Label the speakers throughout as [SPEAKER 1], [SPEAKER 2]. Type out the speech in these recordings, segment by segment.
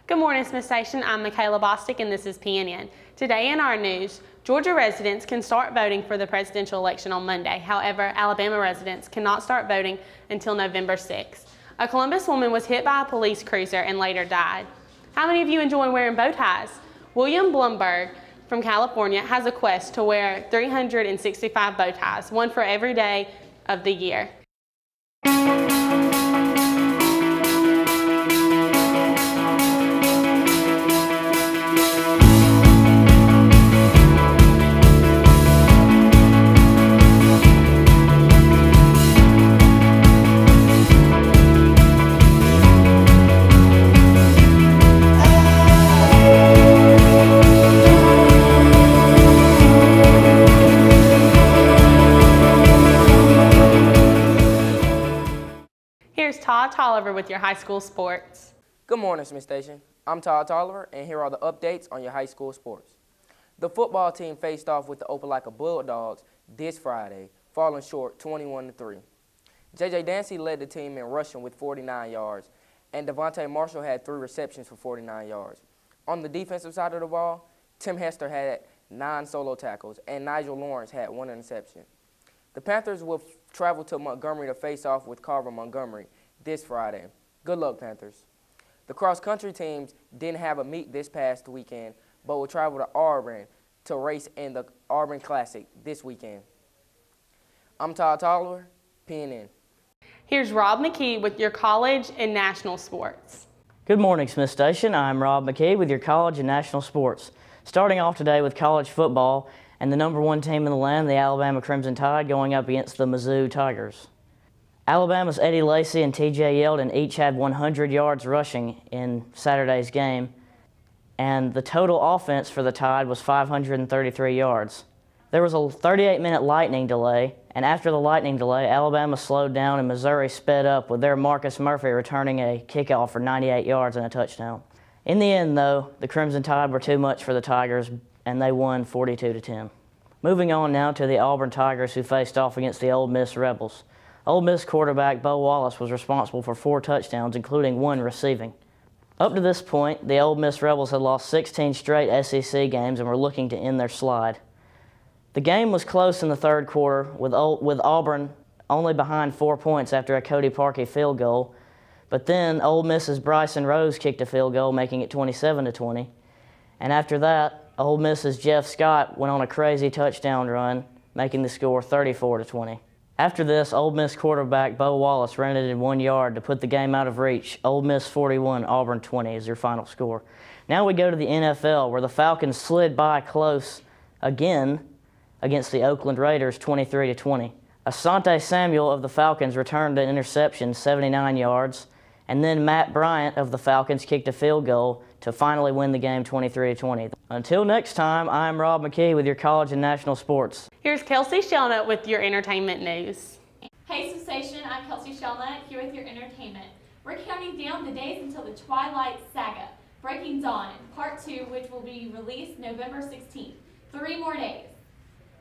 [SPEAKER 1] Good morning, Smith Station. I'm Michaela Bostic, and this is PNN. Today in our news, Georgia residents can start voting for the presidential election on Monday. However, Alabama residents cannot start voting until November 6th. A Columbus woman was hit by a police cruiser and later died. How many of you enjoy wearing bow ties? William Blumberg from California has a quest to wear 365 bow ties, one for every day of the year. Here's Todd Tolliver with your high school sports.
[SPEAKER 2] Good morning, Smith Station. I'm Todd Tolliver, and here are the updates on your high school sports. The football team faced off with the Opelika Bulldogs this Friday, falling short 21-3. J.J. Dancy led the team in rushing with 49 yards, and Devontae Marshall had 3 receptions for 49 yards. On the defensive side of the ball, Tim Hester had 9 solo tackles, and Nigel Lawrence had 1 interception. The Panthers will travel to Montgomery to face off with Carver Montgomery this Friday. Good luck, Panthers. The cross-country teams didn't have a meet this past weekend, but will travel to Auburn to race in the Auburn Classic this weekend. I'm Todd Tolliver, PNN.
[SPEAKER 1] Here's Rob McKee with your college and national sports.
[SPEAKER 3] Good morning, Smith Station. I'm Rob McKee with your college and national sports. Starting off today with college football and the #1 team in the land, the Alabama Crimson Tide, going up against the Mizzou Tigers. Alabama's Eddie Lacy and T.J. Yeldon each had 100 yards rushing in Saturday's game, and the total offense for the Tide was 533 yards. There was a 38-minute lightning delay, and after the lightning delay, Alabama slowed down and Missouri sped up with their Marcus Murphy returning a kickoff for 98 yards and a touchdown. In the end, though, the Crimson Tide were too much for the Tigers, and they won 42-10. Moving on now to the Auburn Tigers, who faced off against the Ole Miss Rebels. Ole Miss quarterback Bo Wallace was responsible for 4 touchdowns, including 1 receiving. Up to this point, the Ole Miss Rebels had lost 16 straight SEC games and were looking to end their slide. The game was close in the third quarter, with Auburn only behind 4 points after a Cody Parkey field goal, but then Ole Miss's Bryson Rose kicked a field goal, making it 27-20. And after that, Ole Miss's Jeff Scott went on a crazy touchdown run, making the score 34-20. After this, Ole Miss quarterback Bo Wallace ran it in 1 yard to put the game out of reach. Ole Miss 41, Auburn 20 is their final score. Now we go to the NFL, where the Falcons slid by close again against the Oakland Raiders 23-20. Asante Samuel of the Falcons returned an interception, 79 yards, and then Matt Bryant of the Falcons kicked a field goal to finally win the game 23-20. Until next time, I'm Rob McKee with your college and national sports.
[SPEAKER 1] Here's Kelsey Shelnut with your entertainment news.
[SPEAKER 4] Hey, Smith Station, I'm Kelsey Shelnut here with your entertainment. We're counting down the days until the Twilight Saga, Breaking Dawn, Part 2, which will be released November 16th. 3 more days.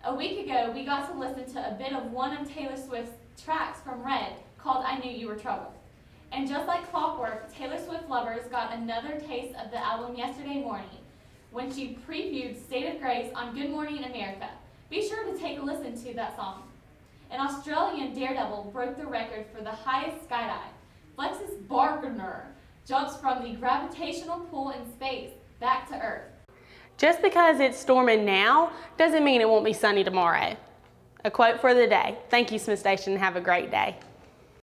[SPEAKER 4] A week ago, we got to listen to a bit of one of Taylor Swift's tracks from Red called I Knew You Were Trouble. And just like clockwork, Taylor Swift lovers got another taste of the album yesterday morning when she previewed State of Grace on Good Morning America. Be sure to take a listen to that song. An Australian daredevil broke the record for the highest skydive. Flexus Bargner jumps from the gravitational pull in space back to Earth.
[SPEAKER 1] Just because it's storming now doesn't mean it won't be sunny tomorrow. A quote for the day. Thank you, Smith Station, and have a great day.